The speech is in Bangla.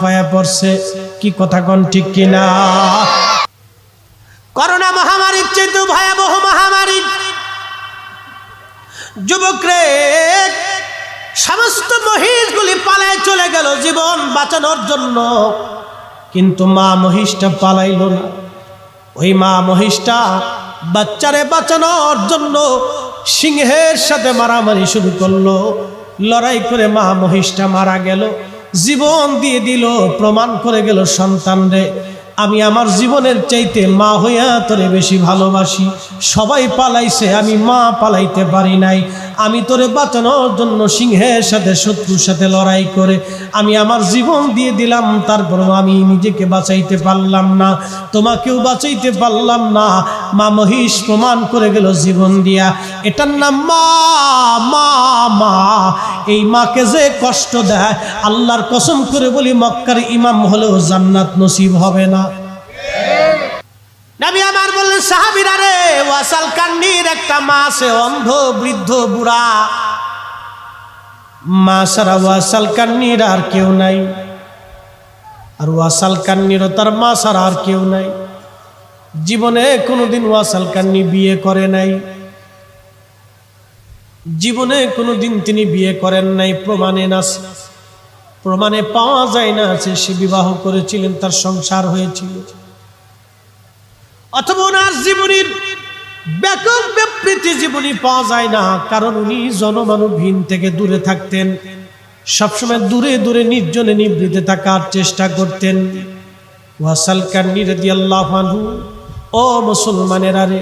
পায়া পড়ছে। কি কথা কোন ঠিক কিনা? করোনা মহামারীর চেয়ে ভয়াবহ মহামারী। যুবকরে সমস্ত মহিষগুলি পালায় চলে গেল জীবন বাঁচানোর জন্য, কিন্তু মা মহিষটা পালাইল না। ওই মা মহিষটা বাচ্চারে বাঁচানোর জন্য সিংহের সাথে মারামারি শুরু করলো। লড়াই করে মা মহিষটা মারা গেল, জীবন দিয়ে দিল, প্রমাণ করে গেল সন্তানরে আমি আমার জীবনের চাইতে মা হইয়া তোরে বেশি ভালোবাসি। সবাই পালাইছে, আমি মা পালাইতে পারি নাই। আমি তোরে বাঁচানোর জন্য সিংহের সাথে শত্রুর সাথে লড়াই করে আমি আমার জীবন দিয়ে দিলাম, তারপরও আমি নিজেকে বাঁচাইতে পারলাম না, তোমাকেও বাঁচাইতে পারলাম না। মা মহিষ প্রমাণ করে গেল জীবন দিয়া। এটার নাম মা। মা মা এই মাকে যে কষ্ট দেয়, আল্লাহর কসম করে বলি মক্কার ইমাম হলেও জান্নাত নসিব হবে না। নবী আমার বললেন, সাহাবীরা রে, ওয়াসাল কান্নির একটা মা আছে, অন্ধ বৃদ্ধ বুড়া। মা সারা ওয়াসাল কান্নির আর কেউ নাই, আর ওয়াসাল কান্নিরও তার মা সারা আর কেউ নাই। জীবনে কোনোদিন ওয়াসাল কান্নি বিয়ে করে নাই, জীবনে কোনোদিন তিনি বিয়ে করেন নাই। প্রমাণে পাওয়া যায় না আছে সে বিবাহ করেছিলেন, তার সংসার হয়েছিল। অথবা ওনার জীবনীর ব্যাপক বিবৃতি জীবনী পাওয়া যায় না, কারণ উনি জনমানবহীন থেকে দূরে থাকতেন, সবসময় দূরে দূরে নির্জনে নিবৃতে থাকার চেষ্টা করতেন। ওয়াসাল কান্নি রাদিয়াল্লাহু আনহু, ও মুসলমানেরা রে,